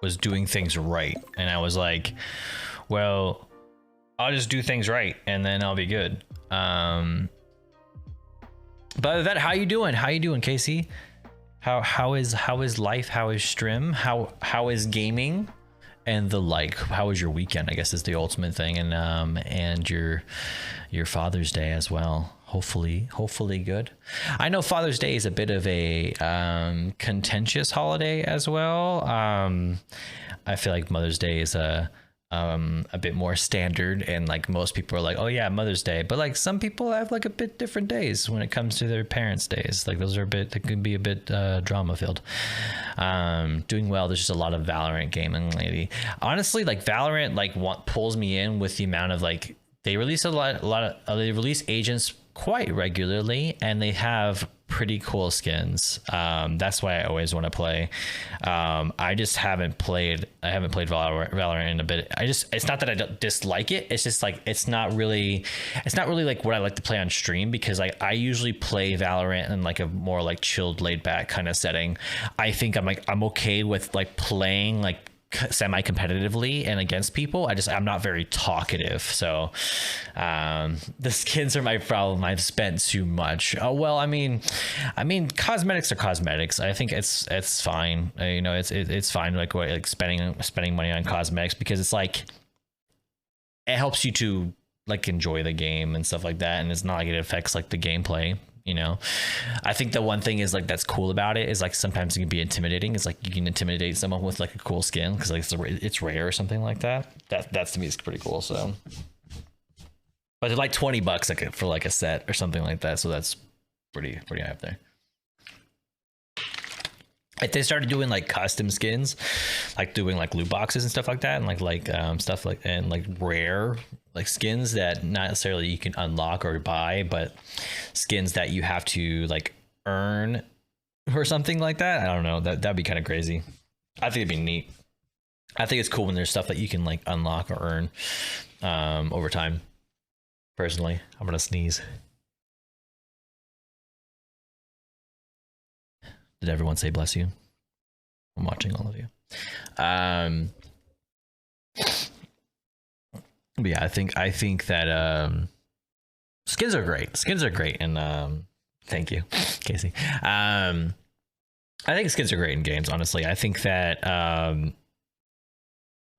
was doing things right, and I was like, well, I'll just do things right and then I'll be good. But that, how you doing? How you doing, Casey? How is life? How is stream? How is gaming? And the like, how was your weekend? I guess is the ultimate thing, and your Father's Day as well. Hopefully good. I know Father's Day is a bit of a contentious holiday as well. I feel like Mother's Day is a bit more standard, and like most people are like, oh yeah, Mother's Day, but like some people have like a bit different days when it comes to their parents' days. Like those are that could be a bit drama filled. Doing well. There's just a lot of Valorant gaming lately. Honestly, like Valorant like pulls me in with the amount of like they release they release agents quite regularly, and they have pretty cool skins. That's why I always want to play. I just haven't played Valorant in a bit. It's not that I don't dislike it, it's just like it's not really like what I like to play on stream, because like I usually play Valorant in like a more like chilled, laid back kind of setting. I think I'm okay with like playing like semi-competitively and against people. I'm not very talkative, so the skins are my problem. I've spent too much. Oh well, I mean cosmetics are cosmetics. I think it's fine. It's fine like spending money on cosmetics, because it's like it helps you to like enjoy the game and stuff like that, and it's not like it affects like the gameplay. I think the one thing is like that's cool about it is like sometimes it can be intimidating. It's like you can intimidate someone with like a cool skin because like it's rare or something like that. That's to me is pretty cool. So, but they're like $20 like for like a set or something like that. So that's pretty high up there. If they started doing like custom skins, like doing like loot boxes and stuff like that, and like stuff like and like rare like skins that not necessarily you can unlock or buy, but skins that you have to like earn or something like that. I don't know, that'd be kind of crazy. I think it'd be neat. I think it's cool when there's stuff that you can like unlock or earn over time. Personally, I'm gonna sneeze. Did everyone say bless you? I'm watching all of you. But yeah, I think that skins are great. Skins are great, and thank you, Casey. I think skins are great in games, honestly. I think that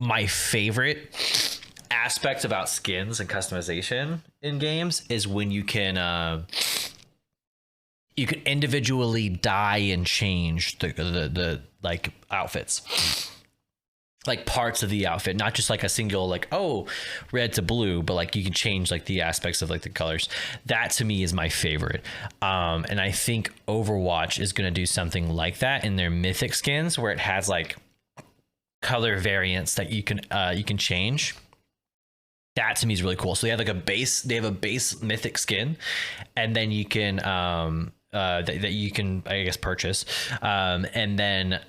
my favorite aspect about skins and customization in games is when you can individually dye and change the like outfits, like parts of the outfit, not just like a single like, oh, red to blue, but like you can change like the aspects of like the colors. That to me is my favorite. And I think Overwatch is going to do something like that in their mythic skins, where it has like color variants that you can change. That to me is really cool. So they have a base mythic skin, and then you can that you can, I guess, purchase, and then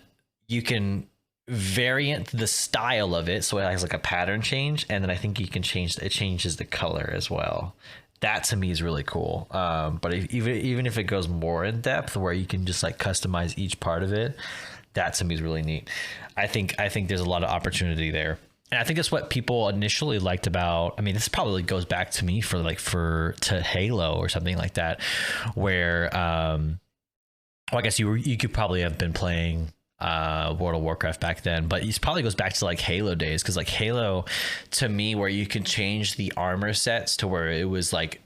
you can variant the style of it so it has like a pattern change, and then I think you can changes the color as well. That to me is really cool. But even if it goes more in depth, where you can just like customize each part of it, that to me is really neat. I think there's a lot of opportunity there. And I think that's what people initially liked about, I mean, this probably goes back to me to Halo or something like that, where, well, I guess you could probably have been playing World of Warcraft back then, but it probably goes back to like Halo days, because like Halo to me, where you can change the armor sets to where it was like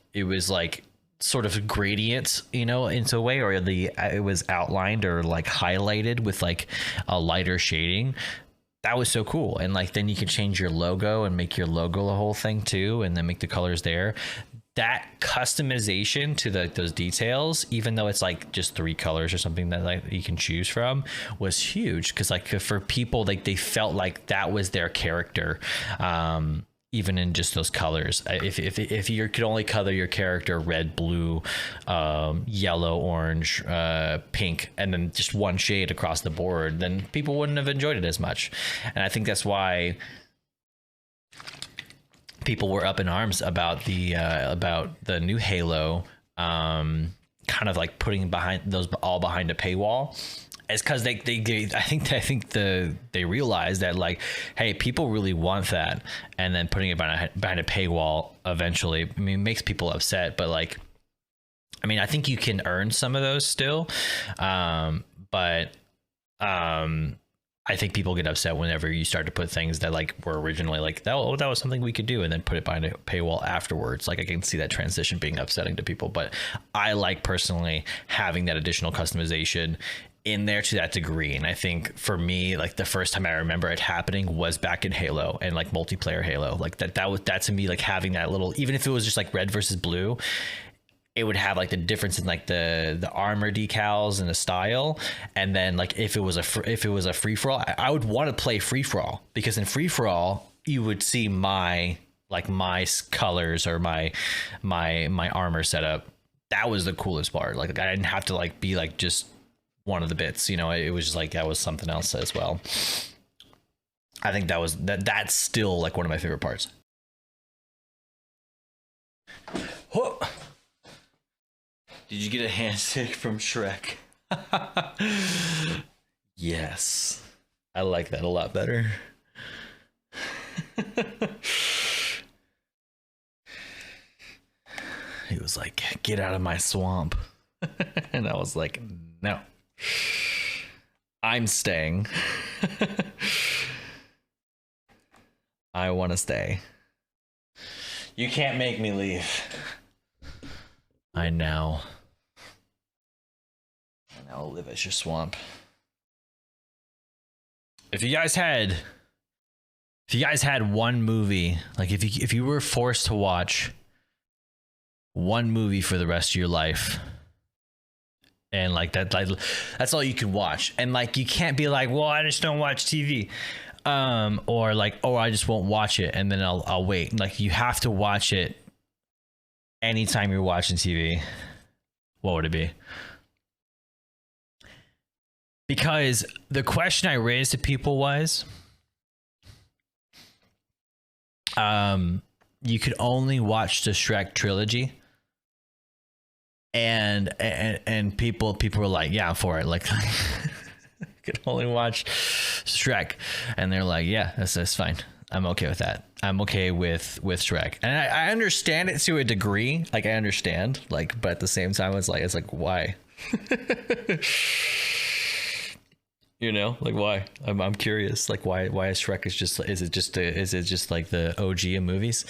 sort of gradient, into a way, or it was outlined or like highlighted with like a lighter shading. That was so cool. And like then you can change your logo and make your logo the whole thing too, and then make the colors there. That customization to those details, even though it's like just 3 colors or something that like you can choose from, was huge, because like for people, like they felt like that was their character, even in just those colors. If you could only color your character red, blue, yellow, orange, pink, and then just one shade across the board, then people wouldn't have enjoyed it as much. And I think that's why people were up in arms about the new Halo kind of like putting behind those all behind a paywall is because they I think they realize that like, hey, people really want that, and then putting it behind a paywall eventually, I mean, makes people upset. But like, I mean, I think you can earn some of those still, but I think people get upset whenever you start to put things that like were originally like that was something we could do, and then put it behind a paywall afterwards. Like I can see that transition being upsetting to people, but I like personally having that additional customization in there to that degree. And I think for me, like the first time I remember it happening was back in Halo and like multiplayer Halo. Like that was to me, like having that little, even if it was just like red versus blue, it would have like the difference in like the armor decals and the style. And then like if it was a free for all, I would want to play free for all, because in free for all you would see my colors or my armor setup. That was the coolest part. Like I didn't have to like be like just one of the bits, you know. It was just like that was something else as well. I think that's still like one of my favorite parts. Whoa. Did you get a handshake from Shrek? Yes. I like that a lot better. He was like, get out of my swamp. And I was like, no. I'm staying. I want to stay. You can't make me leave. I now live as your swamp. If you guys had one movie, like if you were forced to watch one movie for the rest of your life, and like that, like that's all you can watch, and like you can't be like, well, I just don't watch TV, or like, oh, I just won't watch it and then I'll wait. Like you have to watch it anytime you're watching TV. What would it be? Because the question I raised to people was, you could only watch the Shrek trilogy, and people were like, yeah, I'm for it. Like, could only watch Shrek, and they're like, yeah, that's fine. I'm okay with that. I'm okay with Shrek, and I understand it to a degree. Like I understand, like, but at the same time, it's like why? You know, like why? I'm curious. Like why is Shrek is it just like the OG of movies?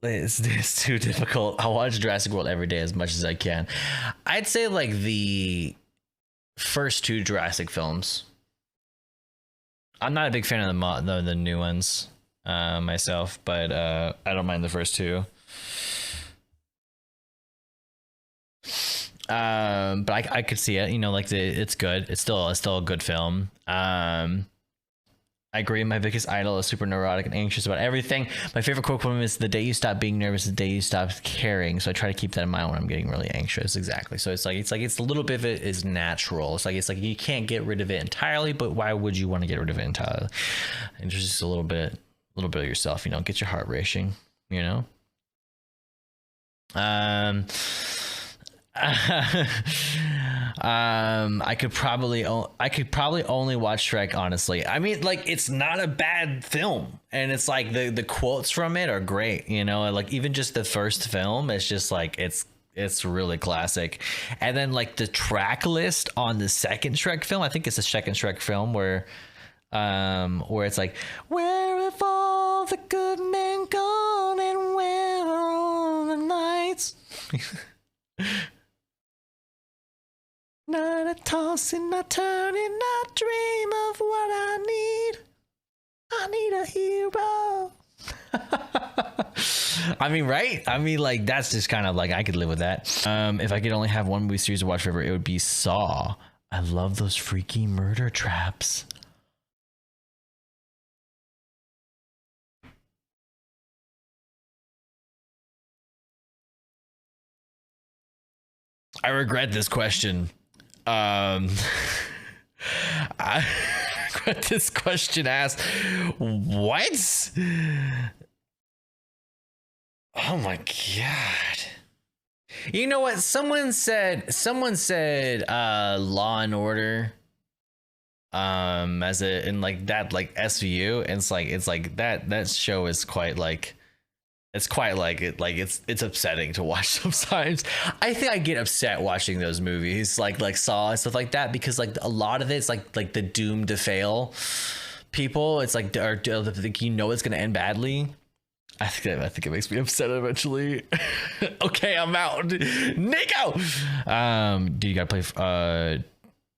It's too difficult. I watch Jurassic World every day as much as I can. I'd say like the first two Jurassic films. I'm not a big fan of the new ones myself, but I don't mind the first two. But I could see it, you know, like it's good. It's still a good film. I agree. My biggest idol is super neurotic and anxious about everything. My favorite quote from him is, "The day you stop being nervous, the day you stop caring." So I try to keep that in mind when I'm getting really anxious. Exactly. So it's a little bit of it is natural. It's like you can't get rid of it entirely, but why would you want to get rid of it entirely? And just a little bit of yourself, you know, get your heart racing, you know. I could probably only watch Shrek, honestly. I mean, like, it's not a bad film, and it's like the quotes from it are great, you know. Like even just the first film, it's just like it's really classic. And then like the track list on the second Shrek film, I think it's the second Shrek film where it's like, where have all the good men gone, and where are all the nights? Not a tossing, not turning, not dream of what I need. I need a hero. I mean, right? I mean, like, that's just kind of like, I could live with that. If I could only have one movie series to watch forever, it would be Saw. I love those freaky murder traps. I regret this question. I regret this question asked. What? Oh my god. You know what? Someone said Law and Order as a in like that like SVU, and it's like that show is quite like it's quite like it's upsetting to watch sometimes. I think I get upset watching those movies like Saw and stuff like that, because like a lot of it's like the doomed to fail people. It's like you know it's gonna end badly. I think it makes me upset eventually. Okay, I'm out. Nico!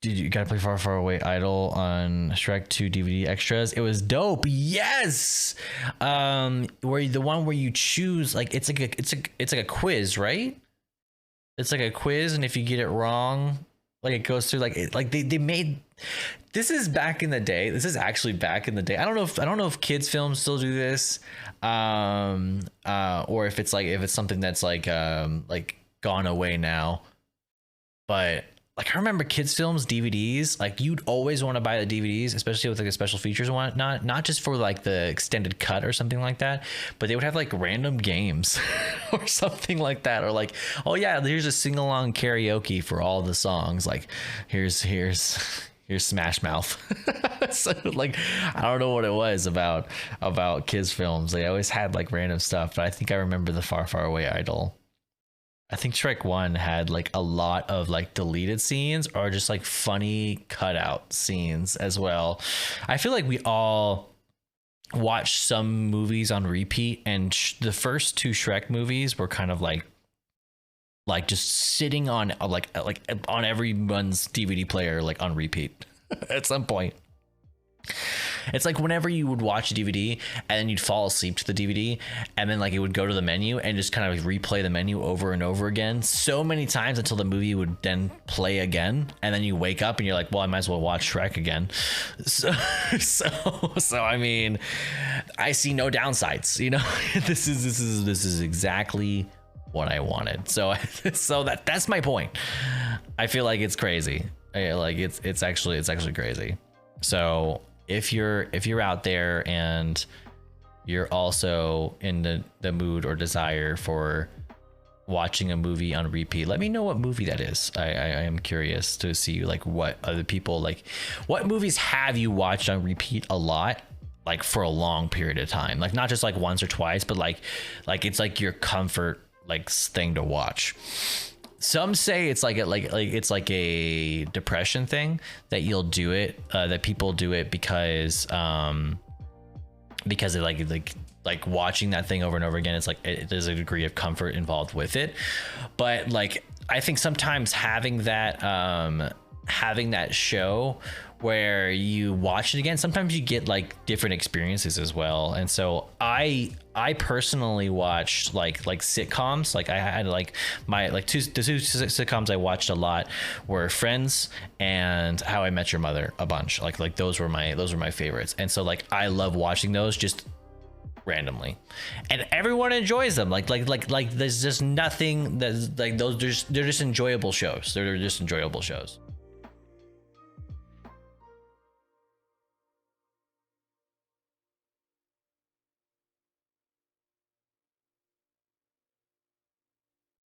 Dude, you gotta play Far Far Away Idol on Shrek 2 DVD extras. It was dope. Yes. Where the one where you choose, like it's like a quiz, right? It's like a quiz, and if you get it wrong, like it goes through like they made. This is back in the day. This is actually back in the day. I don't know if kids films still do this, or if it's something that's like gone away now. But like I remember kids films DVDs. Like you'd always want to buy the DVDs, especially with like the special features and whatnot. Not just for like the extended cut or something like that, but they would have like random games or something like that, or like, oh yeah, here's a sing along karaoke for all the songs. Like here's Smash Mouth. So like I don't know what it was about kids films. They always had like random stuff, but I think I remember the Far Far Away Idol. I think Shrek 1 had like a lot of like deleted scenes or just like funny cutout scenes as well. I feel like we all watched some movies on repeat, and the first two Shrek movies were kind of like just sitting on like on everyone's DVD player, like on repeat at some point. It's like whenever you would watch a DVD and then you'd fall asleep to the DVD, and then like it would go to the menu and just kind of replay the menu over and over again so many times until the movie would then play again, and then you wake up and you're like, well, I might as well watch Shrek again. So I mean, I see no downsides, you know. This is exactly what I wanted. So that's my point. I feel like it's crazy. Like it's actually crazy. So if you're out there and you're also in the mood or desire for watching a movie on repeat, let me know what movie that is. I am curious to see like what other people like, what movies have you watched on repeat a lot, like for a long period of time, like not just like once or twice, but like it's like your comfort like thing to watch. Some say it's like it's like a depression thing that you'll do it, that people do it because they like watching that thing over and over again. It's like there's a degree of comfort involved with it. But like I think sometimes having that show where you watch it again, sometimes you get like different experiences as well. And so I personally watched like sitcoms. Like I had like the two sitcoms I watched a lot were Friends and How I Met Your Mother a bunch. Like those were my favorites. And so like I love watching those just randomly, and everyone enjoys them. Like there's just nothing that's like those. They're just enjoyable shows. They're just enjoyable shows.